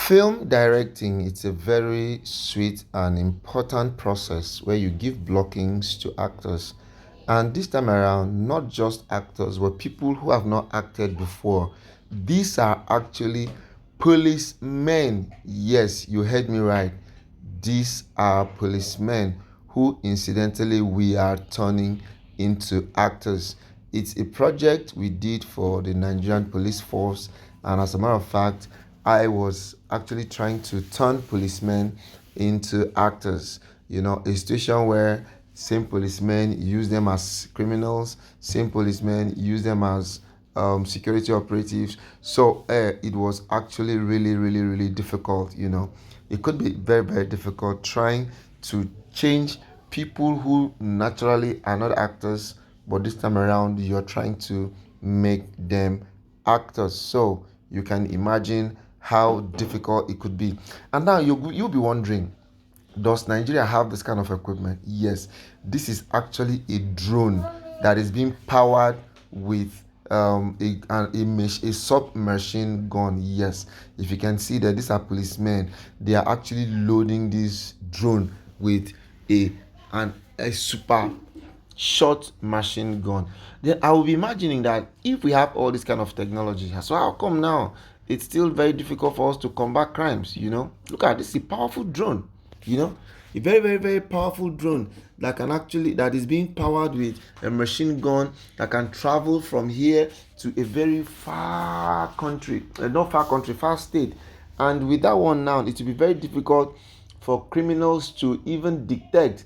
Film directing, it's a very sweet and important process where you give blockings to actors. And this time around, not just actors, but people who have not acted before. These are actually policemen. Yes, you heard me right. These are policemen who, incidentally, we are turning into actors. It's a project we did for the Nigerian police force, and as a matter of fact, I was actually trying to turn policemen into actors. A situation where same policemen use them as criminals, same policemen use them as security operatives. So it was actually really, really, really difficult. It could be very, very difficult trying to change people who naturally are not actors, but this time around you're trying to make them actors. So you can imagine how difficult it could be. And now you'll be wondering, does Nigeria have this kind of equipment? Yes, this is actually a drone that is being powered with a submachine gun. Yes, if you can see that these are policemen, they are actually loading this drone with a super short machine gun. Then I will be imagining that if we have all this kind of technology, so how come now it's still very difficult for us to combat crimes? Look at this, a powerful drone. A very, very, very powerful drone that is being powered with a machine gun that can travel from here to a very far country, not far country, far state. And with that one now, it will be very difficult for criminals to even detect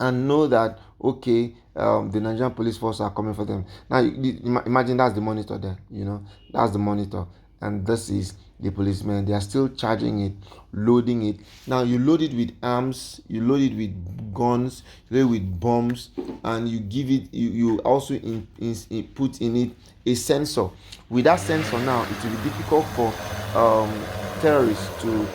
and know that, okay, the Nigerian police force are coming for them. Now imagine that's the monitor there. That's the monitor, and this is the policemen. They are still charging it, loading it. Now you load it with arms, you load it with guns, you load it with bombs, and you give it. You also put in it a sensor. With that sensor now, it will be difficult for terrorists to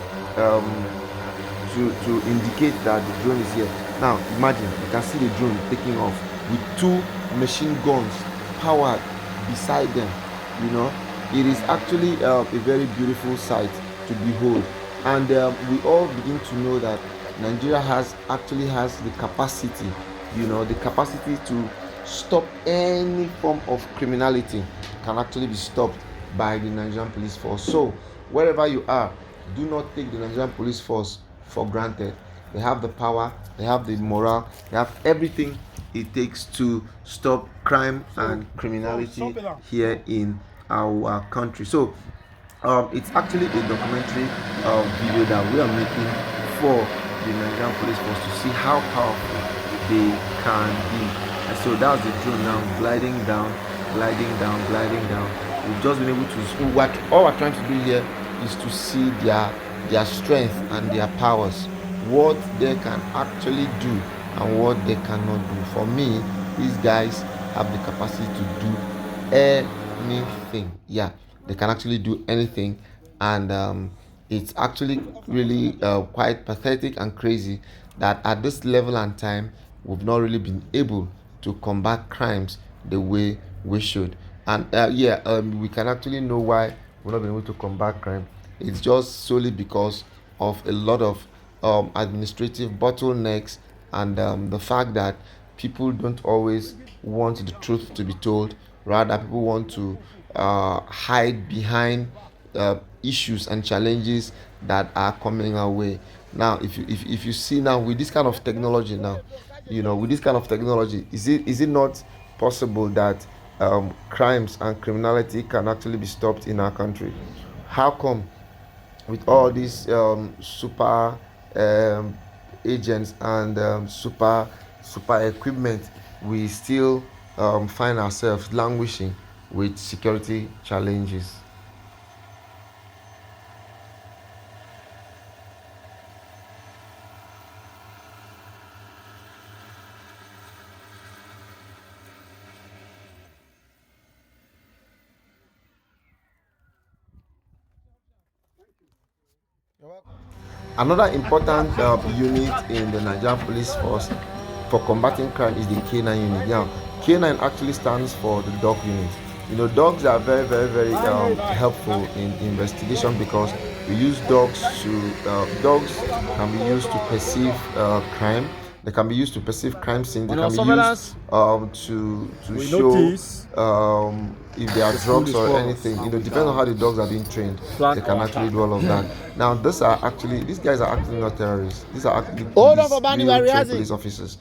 indicate that the drone is here. Now imagine, you can see the drone taking off with two machine guns powered beside them. It is actually a very beautiful sight to behold, and we all begin to know that Nigeria has the capacity, to stop any form of criminality. Can actually be stopped by the Nigerian police force. So wherever you are, do not take the Nigerian police force for granted. They have the power, they have the morale, they have everything it takes to stop crime and criminality here in our country. So it's actually a documentary video that we are making for the Nigerian police force to see how powerful they can be. And so that's the drone now gliding down. We've just been able to, all we're trying to do here is to see their strength and their powers, what they can actually do and what they cannot do. For me, these guys have the capacity to do anything. Yeah, they can actually do anything, and it's actually really quite pathetic and crazy that at this level and time we've not really been able to combat crimes the way we should. And we can actually know why we're not been able to combat crime. It's just solely because of a lot of administrative bottlenecks, and the fact that people don't always want the truth to be told. Rather, people want to hide behind issues and challenges that are coming our way. Now, if you see now with this kind of technology now, is it not possible that crimes and criminality can actually be stopped in our country? How come with all these super um, agents and super equipment, we still find ourselves languishing with security challenges? Another important unit in the Nigerian police force for combating crime is the K9 unit. Now, K9 actually stands for the dog unit. Dogs are very, very, very helpful in investigation because We use dogs to dogs can be used to perceive crime. They can be used to perceive crime scenes. They can be used to show if there are drugs or anything. Depending on how the dogs are being trained, they can actually do all of that. Now, these guys are actually not terrorists. These are actually real trained police officers.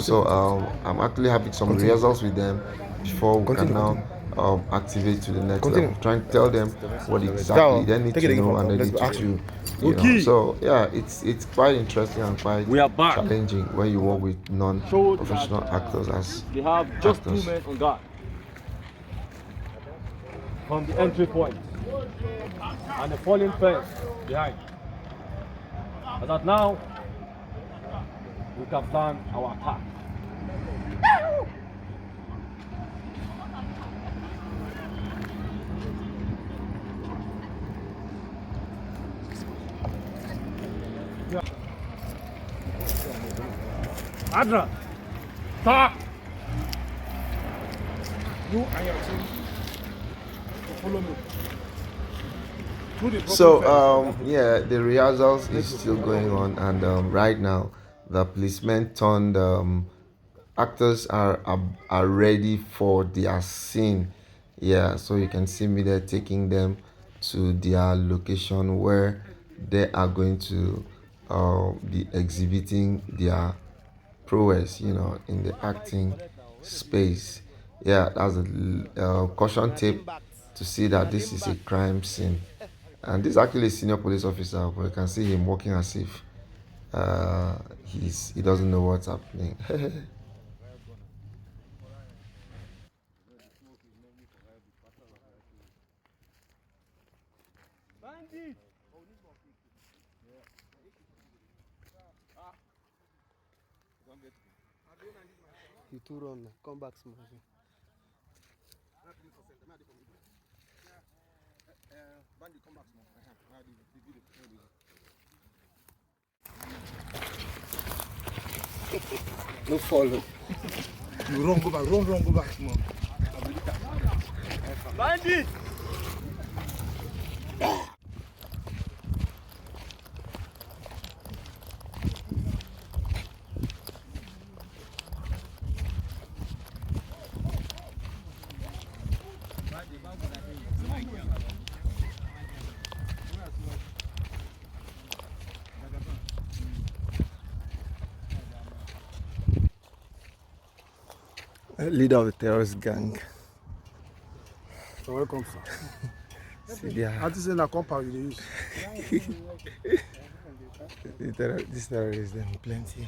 So I'm actually having some rehearsals with them before we can now activate to the next level. Trying to tell them what exactly they need to know and they need to do. So yeah, it's quite interesting and quite challenging when you work with non-professional actors as They have just actors. 2 men on guard from the entry point and the falling fence behind. As at now, we can plan our attack. Adra, talk. You and your team follow me. So yeah, the rehearsals is still going on, and right now the policemen turned actors are ready for their scene. Yeah, so you can see me there taking them to their location where they are going to be exhibiting their prowess, in the acting space. Yeah, that's a caution tape to see that this is a crime scene. And this is actually a senior police officer, but you can see him walking as if he doesn't know what's happening. You too run, come back small. No follow. You run, go back small. Bandit! Leader of the terrorist gang. So welcome, sir. See, they are, This is a compound you use. these terrorists, them plenty.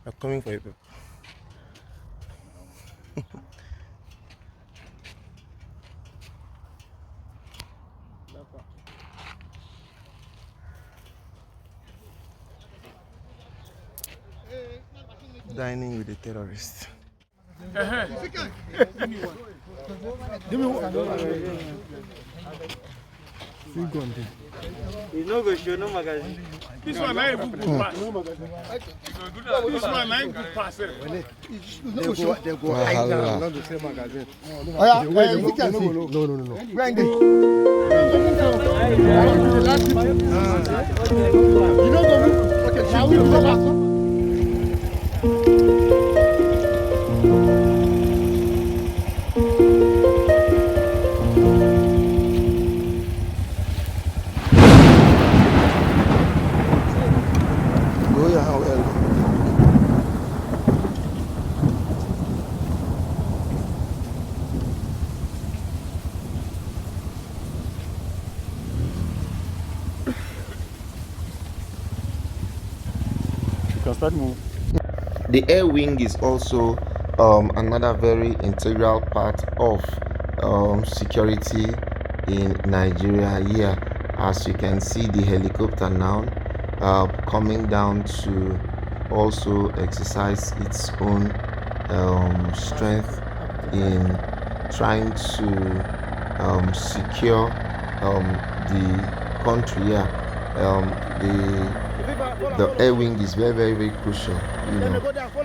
They're coming for you people. Dining with the terrorists. Give me one. You know go show no magazine. This one I good pass. This one I good pass. They go hide down, not the same magazine. The air wing is also another very integral part of security in Nigeria here. As you can see, the helicopter now coming down to also exercise its own strength in trying to secure the country here. The air wing is very, very, very crucial.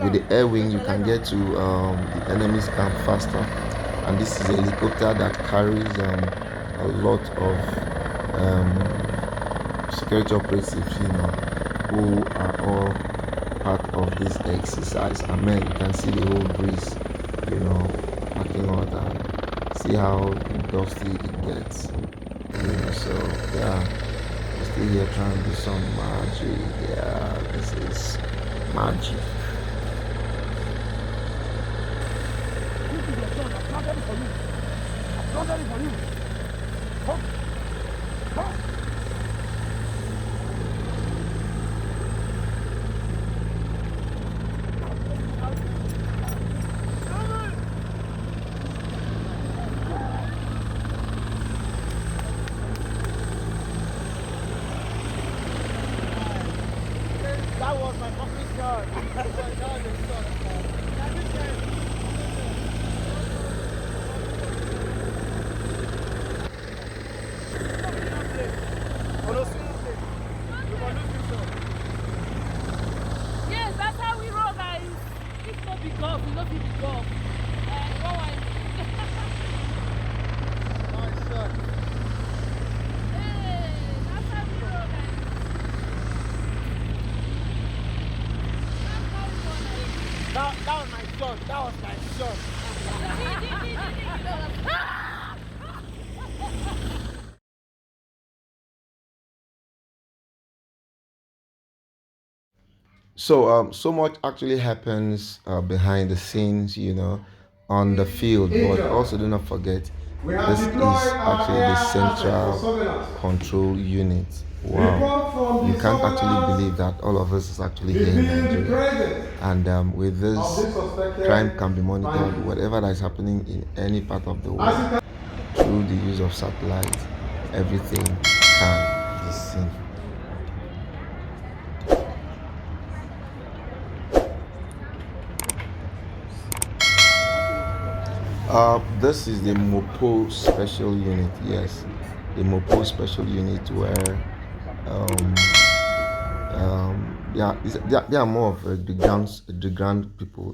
With the air wing, you can get to the enemy's camp faster. And this is a helicopter that carries a lot of security operatives, who are all part of this exercise. Amen. You can see the whole breeze, packing out and see how dusty it gets. So yeah, we're still here trying to do some magic. Yeah, this is magic. That was my fucking shot. Yes, that's how we roll, guys. If not be golf, we not be golf. What was Nice shot. Hey, that's how we roll, guys. That's how we roll, guys. That was my shot. That was my shot. You know what? So much actually happens behind the scenes, on the field. But also do not forget, this is actually the central control unit. Wow, you can't actually believe that all of this is actually here in Nigeria. And with this, crime can be monitored, whatever that is happening in any part of the world, through the use of satellite. Everything can be seen. This is the Mopo Special Unit. Yes, the Mopo Special Unit, where they are more of the ground people.